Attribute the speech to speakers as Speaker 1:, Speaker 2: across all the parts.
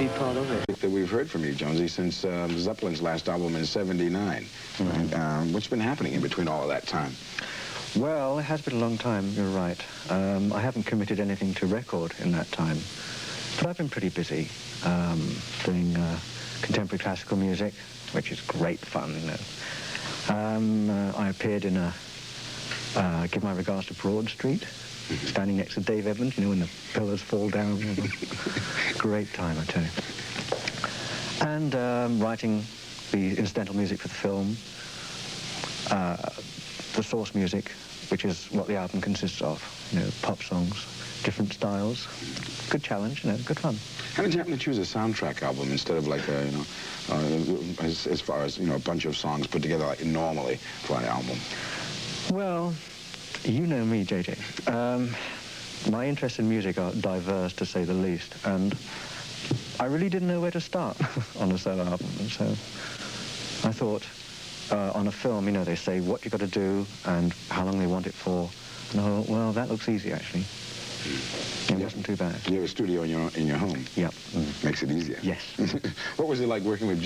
Speaker 1: be part of it.
Speaker 2: That we've heard from you, Jonesy, since Zeppelin's last album in '79. Mm-hmm. What's been happening in between all of that time?
Speaker 1: Well, it has been a long time, you're right. I haven't committed anything to record in that time, but I've been pretty busy doing contemporary classical music, which is great fun, you know. I appeared in a Give My Regards to Broad Street, standing next to Dave Edmunds, you know, when the pillars fall down. Great time, I tell you. And writing the incidental music for the film, the source music, which is what the album consists of, you know, pop songs, different styles. Good challenge, you know, good fun.
Speaker 2: How did you happen to choose a soundtrack album instead of like a, you know, as far as, you know, a bunch of songs put together like normally for an album?
Speaker 1: Well, you know me, JJ. My interests in music are diverse, to say the least, and I really didn't know where to start on a solo album, and so I thought, on a film, you know, they say what you got to do and how long they want it for, and I thought, well, that looks easy, actually. It wasn't too bad.
Speaker 2: You have a studio in your home?
Speaker 1: Yep.
Speaker 2: Makes it easier.
Speaker 1: Yes.
Speaker 2: What was it like working with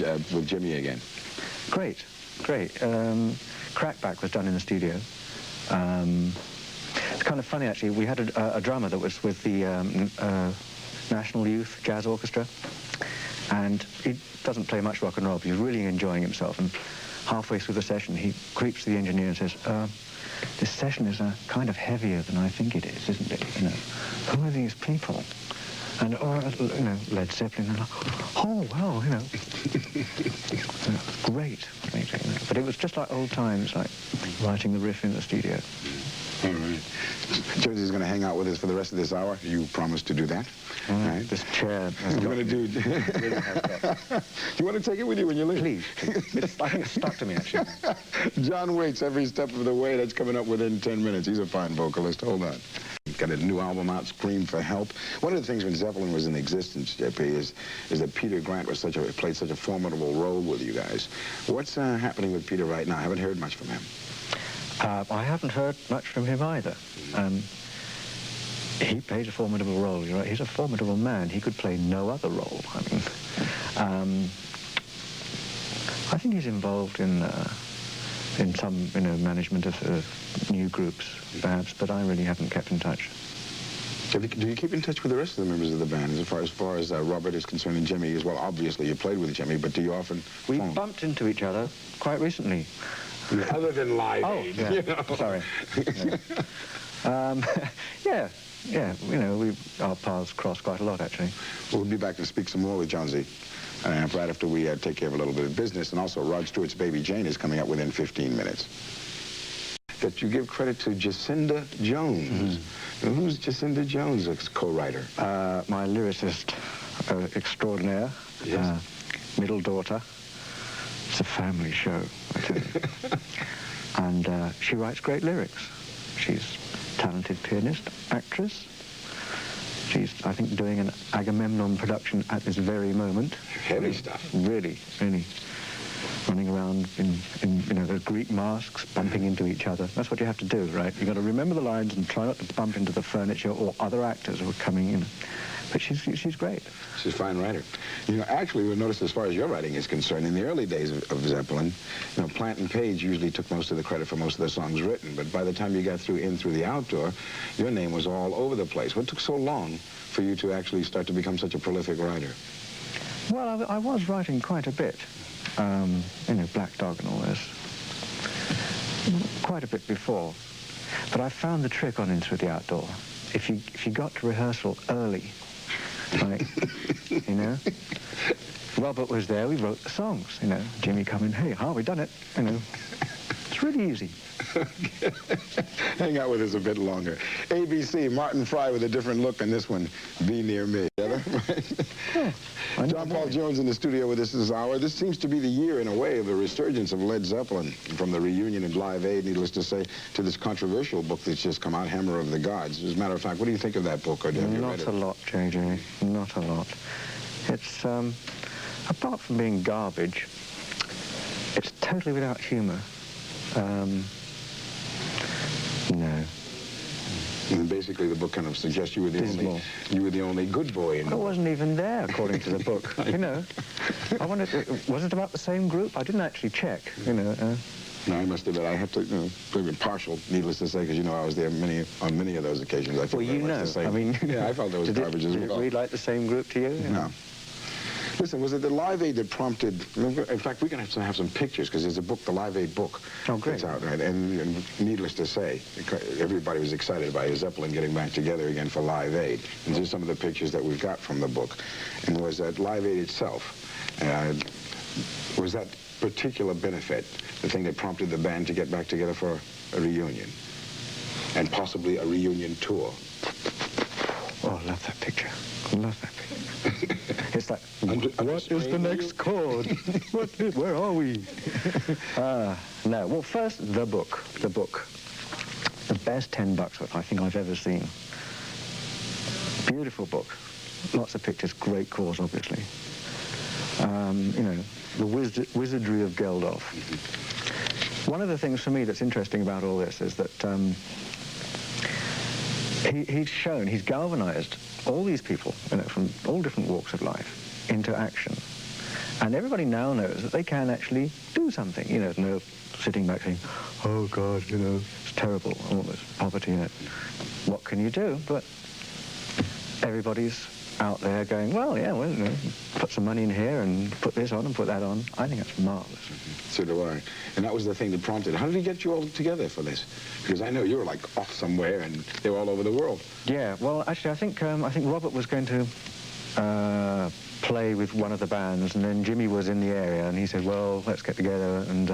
Speaker 2: Jimmy again?
Speaker 1: Great, great. Crackback was done in the studio. It's kind of funny, actually. We had a drummer that was with the National Youth Jazz Orchestra, and he doesn't play much rock and roll, but he's really enjoying himself. And halfway through the session, he creeps to the engineer and says, this session is kind of heavier than I think it is, isn't it? You know, who are these people? And, you know, Led Zeppelin, and oh, well, you know. Great. But it was just like old times, like writing the riff in the studio.
Speaker 2: All right. Jonesy's going to hang out with us for the rest of this hour. You promised to do that.
Speaker 1: All right. This chair.
Speaker 2: You want to do? You want to take it with you when you leave?
Speaker 1: Please. I think it's stuck to me, actually.
Speaker 2: John Waits, Every Step of the Way. That's coming up within 10 minutes. He's a fine vocalist. Hold on. Got a new album out, Scream for Help. One of the things when Zeppelin was in existence, JP, is that Peter Grant was played such a formidable role with you guys. What's happening with Peter right now? I haven't heard much from him.
Speaker 1: I haven't heard much from him either. He plays a formidable role. You're right. He's a formidable man. He could play no other role. I mean, I think he's involved in some, you know, management of new groups, perhaps, but I really haven't kept in touch.
Speaker 2: Do you keep in touch with the rest of the members of the band, as far as Robert is concerned and Jimmy as well? Obviously, you played with Jimmy, but do you often
Speaker 1: We bumped into each other quite recently.
Speaker 2: Other than live aid,
Speaker 1: yeah.
Speaker 2: You know?
Speaker 1: Sorry. Yeah, you know, our paths cross quite a lot, actually.
Speaker 2: We'll be back to speak some more with Jonesy right after we take care of a little bit of business, and also Rod Stewart's Baby Jane is coming up within 15 minutes. That you give credit to Jacinda Jones. Now, who's Jacinda Jones, a co-writer?
Speaker 1: My lyricist extraordinaire,
Speaker 2: yes.
Speaker 1: Middle daughter. It's a family show, I tell you. And she writes great lyrics. She's a talented pianist, actress. She's, I think, doing an Agamemnon production at this very moment.
Speaker 2: Heavy stuff.
Speaker 1: Really, really. Running around in you know, those Greek masks, bumping into each other. That's what you have to do, right? You've got to remember the lines and try not to bump into the furniture or other actors who are coming in. But she's great.
Speaker 2: She's a fine writer. You know, actually, we've noticed as far as your writing is concerned, in the early days of Zeppelin, you know, Plant and Page usually took most of the credit for most of the songs written, but by the time you got through the Outdoor, your name was all over the place. What took so long for you to actually start to become such a prolific writer?
Speaker 1: Well, I was writing quite a bit. You know, Black Dog and all this. Quite a bit before. But I found the trick on In Through the Outdoor. If you got to rehearsal early, like, you know, Robert was there, we wrote the songs, you know. Jimmy come in, hey, we done it, you know. It's really easy.
Speaker 2: Hang out with us a bit longer. ABC, Martin Fry with a different look on this one, Be Near Me.
Speaker 1: Yeah,
Speaker 2: John Paul Jones in the studio with us this hour. This seems to be the year, in a way, of the resurgence of Led Zeppelin, from the reunion at Live Aid, needless to say, to this controversial book that's just come out, Hammer of the Gods. As a matter of fact, what do you think of that book? Or have you read it?
Speaker 1: Not a lot, JJ. Not a lot. It's, apart from being garbage, it's totally without humor. No.
Speaker 2: And basically, the book kind of suggests you were the
Speaker 1: Dismal.
Speaker 2: only good boy in
Speaker 1: I
Speaker 2: the book.
Speaker 1: wasn't even there, according to the book. You know, I wanted. Was it about the same group? I didn't actually check. You know.
Speaker 2: No, I must admit, I have to, be partial, needless to say, because I was there on many of those occasions. I felt
Speaker 1: Well,
Speaker 2: very
Speaker 1: you
Speaker 2: much
Speaker 1: know.
Speaker 2: the same.
Speaker 1: I mean,
Speaker 2: yeah, I felt there was garbage as
Speaker 1: did
Speaker 2: well.
Speaker 1: it read like the same group to you?
Speaker 2: No. Listen, was it the Live Aid that prompted... In fact, we're going to have some pictures, because there's a book, the Live Aid book.
Speaker 1: Oh, great.
Speaker 2: That's out, right? And needless to say, everybody was excited by Zeppelin getting back together again for Live Aid. And these are some of the pictures that we've got from the book. And was that Live Aid itself, was that particular benefit the thing that prompted the band to get back together for a reunion? And possibly a reunion tour?
Speaker 1: Oh, I love that picture. I love that picture. It's like, what is the next chord? Where are we? No, well, first, the book. The book. The best $10 I think I've ever seen. Beautiful book. Lots of pictures. Great cause, obviously. You know, the wizardry of Geldof. One of the things for me that's interesting about all this is that he's galvanized all these people, you know, from all different walks of life into action. And everybody now knows that they can actually do something, you know, no sitting back saying, oh God, you know, it's terrible, all this poverty in it. What can you do? But everybody's out there going, well, yeah, well, you know, put some money in here and put this on and put that on. I think that's marvelous.
Speaker 2: So do I. And that was the thing that prompted. How did he get you all together for this? Because I know you were like off somewhere and they were all over the world.
Speaker 1: Yeah, well, actually, I think Robert was going to play with one of the bands, and then Jimmy was in the area, and he said, well, let's get together, and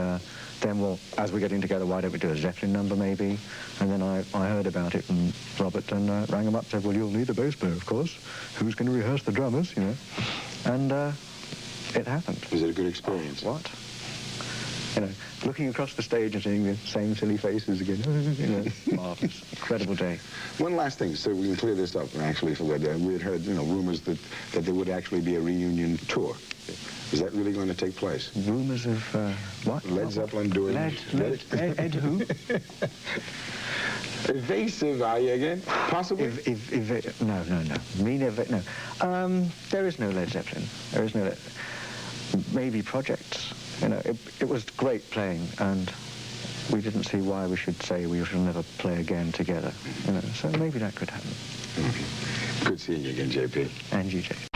Speaker 1: then as we're getting together, why don't we do a Zeppelin number, maybe? And then I heard about it from Robert and rang him up and said, well, you'll need a bass player, of course. Who's going to rehearse the drummers, you know? And it happened.
Speaker 2: Was it a good experience?
Speaker 1: What? You know, looking across the stage and seeing the same silly faces again. You know, marvelous, incredible day.
Speaker 2: One last thing, so we can clear this up. Actually, we had heard, rumors that there would actually be a reunion tour. Is that really going to take place?
Speaker 1: Rumors of what?
Speaker 2: Led Zeppelin doing...
Speaker 1: Ed who?
Speaker 2: Evasive, are you again? Possibly?
Speaker 1: No. No. There is no Led Zeppelin. There is no... Maybe projects. You know, it was great playing, and we didn't see why we should say we shall never play again together. You know, so maybe that could happen.
Speaker 2: Good seeing you again, JP.
Speaker 1: And you, JP.